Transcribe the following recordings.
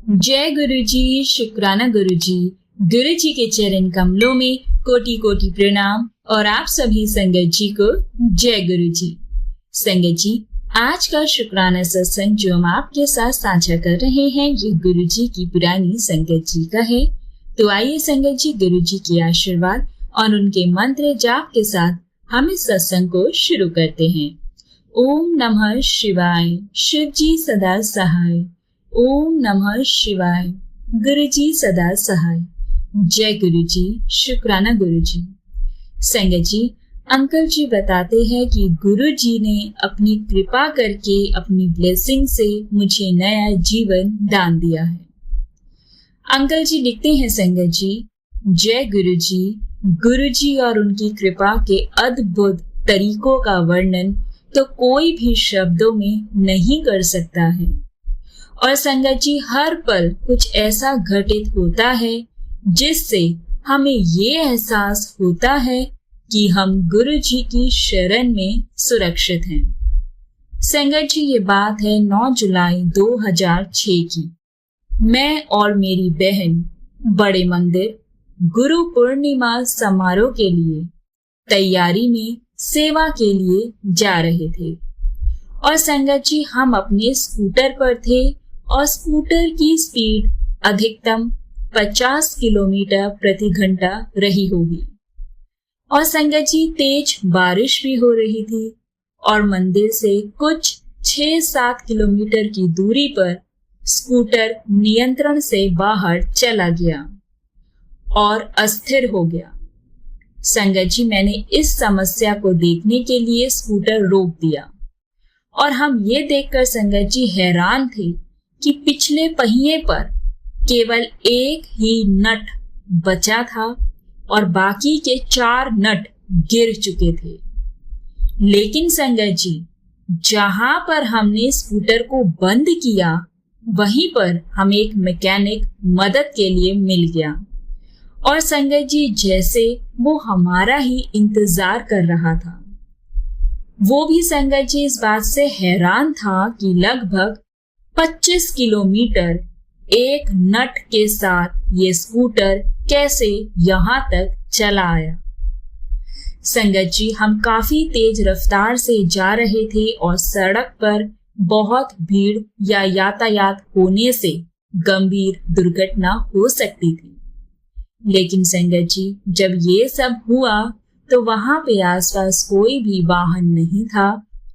जय गुरु जी, शुक्राना गुरु जी। गुरु जी के चरण कमलों में कोटि कोटि प्रणाम और आप सभी संगत जी को जय गुरु जी। संगत जी, आज का शुक्राना सत्संग जो हम आपके साथ साझा कर रहे हैं ये गुरु जी की पुरानी संगत जी का है। तो आइए संगत जी, गुरु जी के आशीर्वाद और उनके मंत्र जाप के साथ हम इस सत्संग को शुरू करते हैं। ओम नमः शिवाय, शिव जी सदा सहाय। ओम नमः शिवाय, गुरु जी सदा सहाय। जय गुरु जी, शुक्राना गुरु जी। संगत जी, अंकल जी बताते हैं कि गुरु जी ने अपनी कृपा करके अपनी ब्लेसिंग से मुझे नया जीवन दान दिया है। अंकल जी लिखते हैं संगत जी, जय गुरु जी और उनकी कृपा के अद्भुत तरीकों का वर्णन तो कोई भी शब्दों में नहीं कर सकता है। और संगत जी, हर पल कुछ ऐसा घटित होता है जिससे हमें ये एहसास होता है कि हम गुरु जी की शरण में सुरक्षित हैं। संगत जी, ये बात है 9 जुलाई 2006 की। मैं और मेरी बहन बड़े मंदिर गुरु पूर्णिमा समारोह के लिए तैयारी में सेवा के लिए जा रहे थे। और संगत जी, हम अपने स्कूटर पर थे और स्कूटर की स्पीड अधिकतम 50 किलोमीटर प्रति घंटा रही होगी। और संगत जी, तेज बारिश भी हो रही थी और मंदिर से कुछ 6-7 किलोमीटर की दूरी पर स्कूटर नियंत्रण से बाहर चला गया और अस्थिर हो गया। संगत जी, मैंने इस समस्या को देखने के लिए स्कूटर रोक दिया और हम ये देखकर संगत जी हैरान थे कि पिछले पहिए पर केवल एक ही नट बचा था और बाकी के 4 नट गिर चुके थे। लेकिन संगत जी, जहां पर हमने स्कूटर को बंद किया वहीं पर हमें एक मैकेनिक मदद के लिए मिल गया। और संगत जी, जैसे वो हमारा ही इंतजार कर रहा था। वो भी संगत जी इस बात से हैरान था कि लगभग 25 किलोमीटर एक नट के साथ ये स्कूटर कैसे यहाँ तक चला आया। संगत जी, हम काफी तेज रफ्तार से जा रहे थे और सड़क पर बहुत भीड़ या यातायात होने से गंभीर दुर्घटना हो सकती थी। लेकिन संगत जी, जब ये सब हुआ तो वहां पे आसपास कोई भी वाहन नहीं था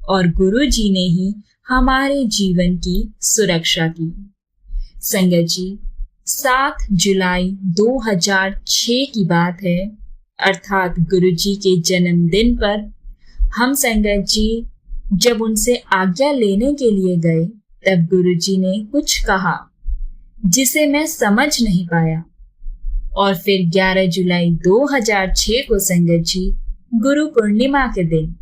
और गुरु जी ने ही हमारे जीवन की सुरक्षा की। संगत जी, 7 जुलाई 2006 की बात है, अर्थात गुरु जी के जन्मदिन पर हम संगत जी जब उनसे आज्ञा लेने के लिए गए तब गुरु जी ने कुछ कहा जिसे मैं समझ नहीं पाया। और फिर 11 जुलाई 2006 को संगत जी गुरु पूर्णिमा के दिन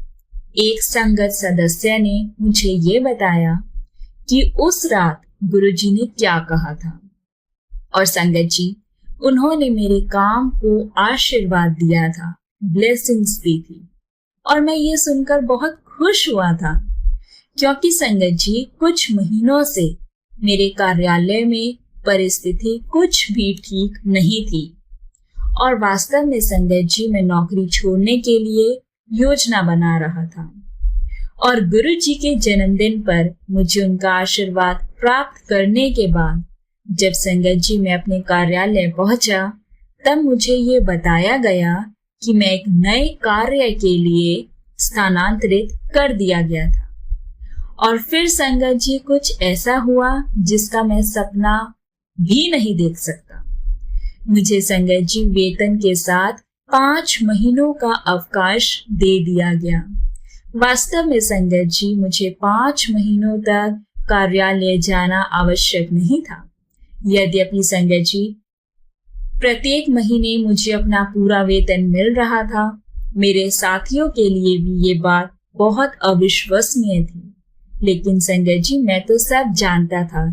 एक संगत सदस्य ने मुझे ये बताया कि उस रात गुरु जी ने क्या कहा था। और संगत जी, उन्होंने मेरे काम को आशीर्वाद दिया था, ब्लेसिंग्स दी थी। और मैं ये सुनकर बहुत खुश हुआ था क्योंकि संगत जी कुछ महीनों से मेरे कार्यालय में परिस्थिति कुछ भी ठीक नहीं थी और वास्तव में संगत जी मैं नौकरी छोड़ने के लिए योजना बना रहा था। और गुरु जी के जन्मदिन पर मुझे उनका आशीर्वाद प्राप्त करने के बाद जब संगत जी मैं अपने कार्यालय पहुंचा तब मुझे ये बताया गया कि मैं एक नए कार्य के लिए स्थानांतरित कर दिया गया था। और फिर संगत जी कुछ ऐसा हुआ जिसका मैं सपना भी नहीं देख सकता। मुझे संगत जी वेतन के साथ 5 महीनों का अवकाश दे दिया गया। वास्तव में संगत जी मुझे 5 महीनों तक कार्यालय जाना आवश्यक नहीं था। यद्यपि संगत जी प्रत्येक महीने मुझे अपना पूरा वेतन मिल रहा था, मेरे साथियों के लिए भी ये बात बहुत अविश्वसनीय थी। लेकिन संगत जी मैं तो सब जानता था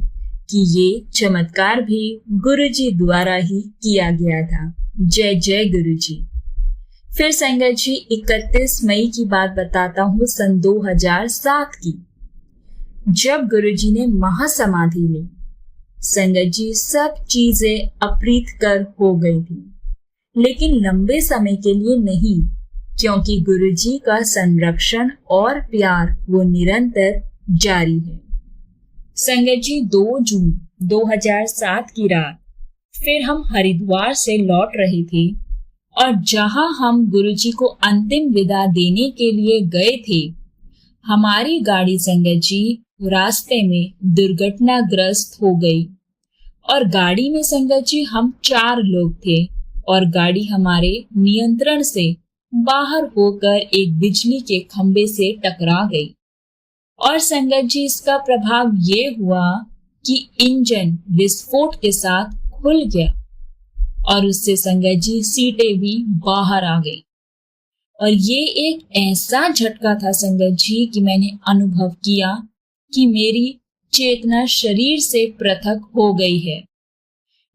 कि ये चमत्कार भी गुरु जी द्वारा ही किया गया था। जय जय गुरु जी। फिर संगत जी 31 मई की बात बताता हूँ, सन 2007 की, जब गुरु जी ने महासमाधि ली। संगत जी, सब चीजें अप्रीतकर हो गई थी, लेकिन लंबे समय के लिए नहीं, क्योंकि गुरुजी का संरक्षण और प्यार वो निरंतर जारी है। संगत जी, 2 जून 2007 की रात फिर हम हरिद्वार से लौट रहे थे और जहां हम गुरुजी को अंतिम विदा देने के लिए गए थे, हमारी गाड़ी संगत जी रास्ते में दुर्घटनाग्रस्त हो गई और गाड़ी में संगत जी हम 4 लोग थे और गाड़ी हमारे नियंत्रण से बाहर होकर एक बिजली के खंबे से टकरा गई। और संगत जी, इसका प्रभाव ये हुआ कि इंजन विस्फोट के साथ खुल गया और उससे संगत जी सीटें भी बाहर आ गई। और ये एक ऐसा झटका था संगत जी कि मैंने अनुभव किया कि मेरी चेतना शरीर से पृथक हो गई है।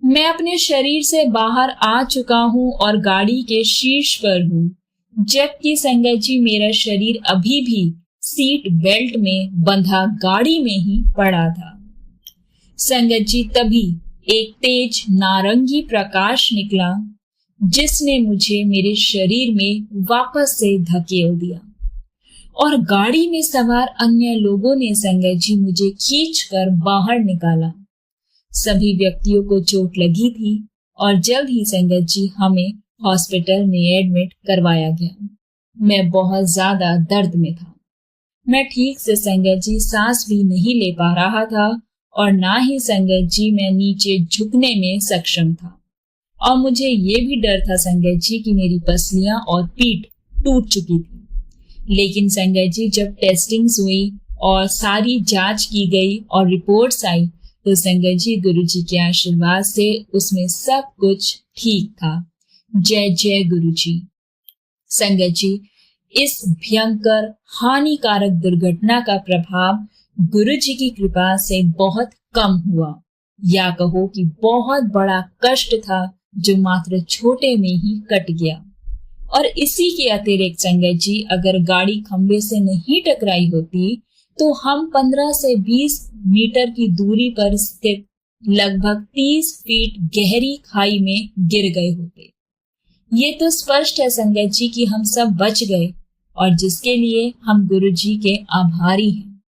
मैं अपने शरीर से बाहर आ चुका हूं और गाड़ी के शीर्ष पर हूं, जबकि संगत जी मेरा शरीर अभी भी सीट बेल्ट में बंधा गाड़ी में ही पड़ा था। संगत जी, तभी एक तेज नारंगी प्रकाश निकला जिसने मुझे मेरे शरीर में वापस से धकेल दिया और गाड़ी में सवार अन्य लोगों ने संगत जी मुझे खींचकर बाहर निकाला। सभी व्यक्तियों को चोट लगी थी और जल्द ही संगत जी हमें हॉस्पिटल में एडमिट करवाया गया। मैं बहुत ज्यादा दर्द में था। मैं ठीक से संगत जी सांस भी नहीं ले पा रहा था और ना ही संगत जी मैं नीचे झुकने में सक्षम था। और मुझे ये भी डर था संगत जी कि मेरी पसलियां और पीठ टूट चुकी थी। लेकिन संगत जी जब टेस्टिंग्स हुई और सारी जांच की गई और रिपोर्ट्स आई, तो संगत जी गुरुजी के आशीर्वाद से उसमें सब कुछ ठीक था। जय जय गुरुजी। संगत जी, इस भयंकर हानिकारक दुर्घटना का प्रभाव गुरुजी की कृपा से बहुत कम हुआ, या कहो कि बहुत बड़ा कष्ट था जो मात्र छोटे में ही कट गया। और इसी के अतिरिक्त संगत जी, अगर गाड़ी खंबे से नहीं टकराई होती तो हम 15 से 20 मीटर की दूरी पर स्थित लगभग 30 फीट गहरी खाई में गिर गए होते। ये तो स्पष्ट है संगत जी कि हम सब बच गए और जिसके लिए हम गुरुजी के आभारी हैं।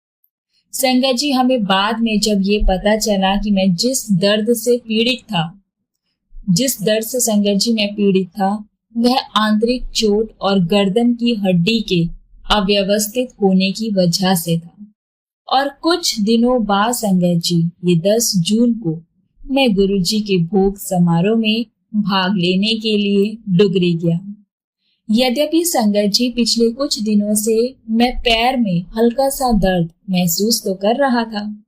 संगत जी, हमें बाद में जब ये पता चला कि मैं जिस दर्द से संगत जी मैं पीड़ित था, वह आंतरिक चोट और गर्दन की हड्डी के अव्यवस्थित होने की वजह से था। और कुछ दिनों बाद संगत जी, ये 10 जून को मैं गुरुजी के भोग समारोह में भाग लेने के लिए डुगरी गया। यद्यपि संगत जी पिछले कुछ दिनों से मैं पैर में हल्का सा दर्द महसूस तो कर रहा था,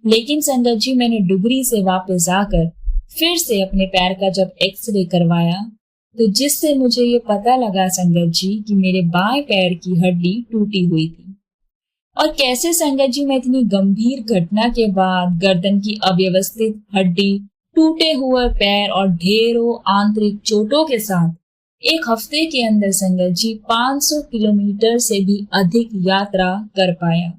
लेकिन संगत जी मैंने डुगरी से वापस आकर फिर से अपने पैर का जब एक्सरे करवाया, तो जिससे मुझे ये पता लगा संगत जी कि मेरे बाएं पैर की हड्डी टूटी हुई थी। और कैसे संगत जी मैं इतनी गंभीर घटना के बाद गर्दन की अव्यवस्थित हड्डी, टूटे हुए पैर और ढेरों आंतरिक चोटों के साथ एक हफ्ते के अंदर संगत जी 500 किलोमीटर से भी अधिक यात्रा कर पाया।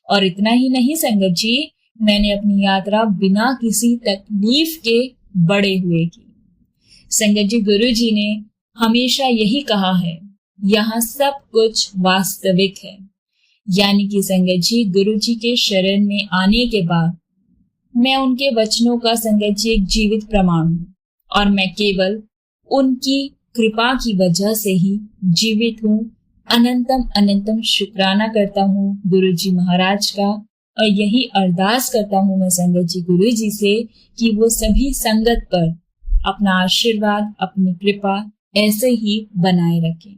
और इतना ही नहीं संगत जी, मैंने अपनी यात्रा बिना किसी तकलीफ के बड़े हुए की। संगत जी, गुरुजी ने हमेशा यही कहा है, यहाँ सब कुछ वास्तविक है। यानी कि संगत जी गुरुजी के शरण में आने के बाद मैं उनके वचनों का संगत जी एक जीवित प्रमाण हूँ और मैं केवल उनकी कृपा की वजह से ही जीवित हूँ। अनंतम शुक्राना करता हूँ गुरुजी महाराज का और यही अरदास करता हूँ मैं संगत जी गुरुजी से कि वो सभी संगत पर अपना आशीर्वाद, अपनी कृपा ऐसे ही बनाए रखें।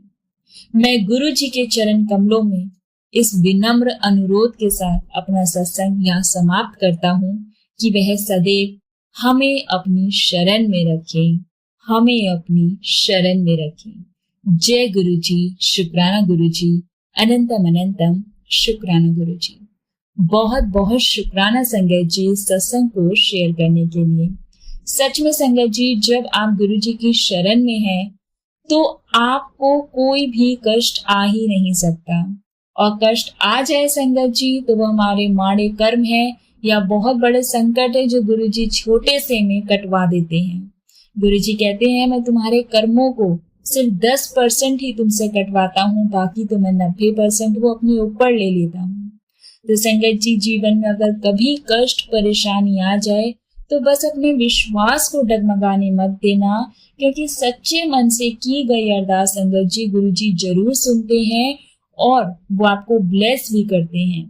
मैं गुरुजी के चरण कमलों में इस विनम्र अनुरोध के साथ अपना सत्संग यहाँ समाप्त करता हूँ कि वह सदैव हमें अपनी शरण में रखे, हमें अपनी शरण में रखे। जय गुरुजी, शुक्राना गुरुजी, अनंतम शुक्राना गुरुजी। बहुत बहुत शुक्राना संगत जी सत्संग को शेयर करने के लिए। सच में संगत जी, जब आप गुरुजी की शरण में हैं तो आपको कोई भी कष्ट आ ही नहीं सकता, और कष्ट आ जाए संगत जी तो वह हमारे माड़े कर्म है या बहुत बड़े संकट है जो गुरुजी छोटे से में कटवा देते हैं। गुरुजी कहते हैं मैं तुम्हारे कर्मों को सिर्फ 10% ही तुमसे कटवाता हूँ, बाकी तो मैं 90% वो अपने ऊपर ले लेता हूँ। तो संगत जी, जीवन में अगर कभी कष्ट परेशानी आ जाए तो बस अपने विश्वास को डगमगाने मत देना, क्योंकि सच्चे मन से की गई अरदास संगत जी गुरुजी जरूर सुनते हैं और वो आपको ब्लेस भी करते हैं।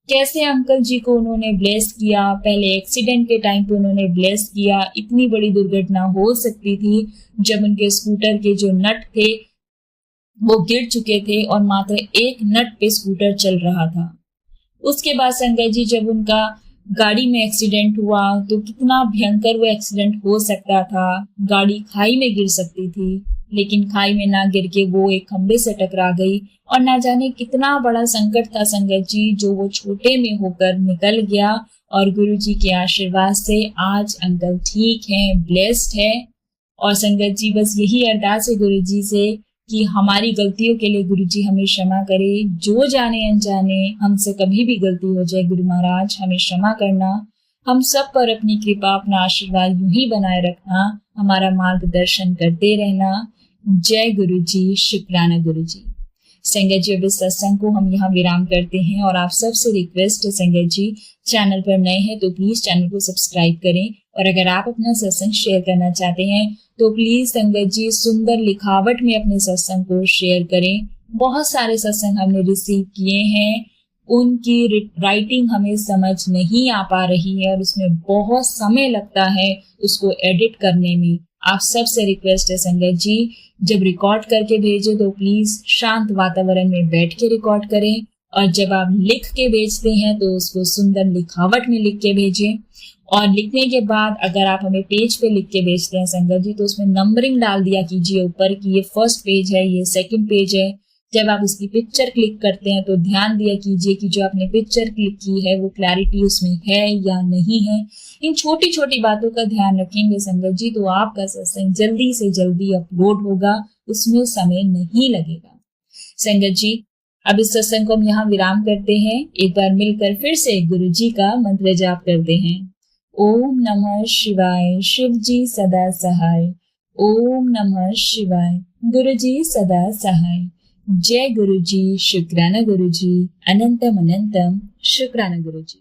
कैसे अंकल जी को उन्होंने ब्लेस किया, पहले एक्सीडेंट के टाइम पे उन्होंने ब्लेस किया। इतनी बड़ी दुर्घटना हो सकती थी जब उनके स्कूटर के जो नट थे वो गिर चुके थे और मात्र एक नट पे स्कूटर चल रहा था। उसके बाद संगत जी जब उनका गाड़ी में एक्सीडेंट हुआ तो कितना भयंकर वो एक्सीडेंट हो सकता था। गाड़ी खाई में गिर सकती थी, लेकिन खाई में ना गिर के वो एक खंबे से टकरा गई और ना जाने कितना बड़ा संकट था संगत जी जो वो छोटे में होकर निकल गया। और गुरुजी के आशीर्वाद से आज अंकल ठीक हैं, ब्लेस्ड है। और संगत जी बस यही अरदास है गुरुजी से कि हमारी गलतियों के लिए गुरुजी हमें क्षमा करे। जो जाने अनजाने हमसे कभी भी गलती हो जाए, गुरु महाराज हमें क्षमा करना। हम सब पर अपनी कृपा, अपना आशीर्वाद यूं ही बनाए रखना, हमारा मार्गदर्शन करते रहना। जय गुरुजी, शुक्राना गुरुजी। संगत जी अब इस सत्संग को हम यहाँ विराम करते हैं और आप सबसे रिक्वेस्ट है संगत जी, चैनल पर नए हैं तो प्लीज चैनल को सब्सक्राइब करें। और अगर आप अपना सत्संग शेयर करना चाहते हैं तो प्लीज संगत जी सुंदर लिखावट में अपने सत्संग को शेयर करें। बहुत सारे सत्संग हमने रिसीव किए हैं, उनकी राइटिंग हमें समझ नहीं आ पा रही है और उसमें बहुत समय लगता है उसको एडिट करने में। आप सबसे रिक्वेस्ट है संगत जी, जब रिकॉर्ड करके भेजे तो प्लीज शांत वातावरण में बैठ के रिकॉर्ड करें, और जब आप लिख के भेजते हैं तो उसको सुंदर लिखावट में लिख के भेजें। और लिखने के बाद अगर आप हमें पेज पे लिख के भेजते हैं संगत जी तो उसमें नंबरिंग डाल दिया कीजिए ऊपर कि ये फर्स्ट पेज है, ये सेकंड पेज है। जब आप उसकी पिक्चर क्लिक करते हैं तो ध्यान दिया कीजिए कि जो आपने पिक्चर क्लिक की है वो क्लैरिटी उसमें है या नहीं है। इन छोटी छोटी बातों का ध्यान रखेंगे संगत जी तो आपका सत्संग जल्दी से जल्दी अपलोड होगा, उसमें समय नहीं लगेगा। संगत जी अब इस सत्संग को हम यहाँ विराम करते हैं। एक बार मिलकर फिर से गुरु जी का मंत्र जाप करते हैं। ओम नमः शिवाय, शिव जी सदा सहाय। ओम नमः शिवाय, गुरु जी सदा सहाय। जय गुरु जी, शुक्राना गुरु जी, अनंतम अनंतम शुक्राना गुरु जी।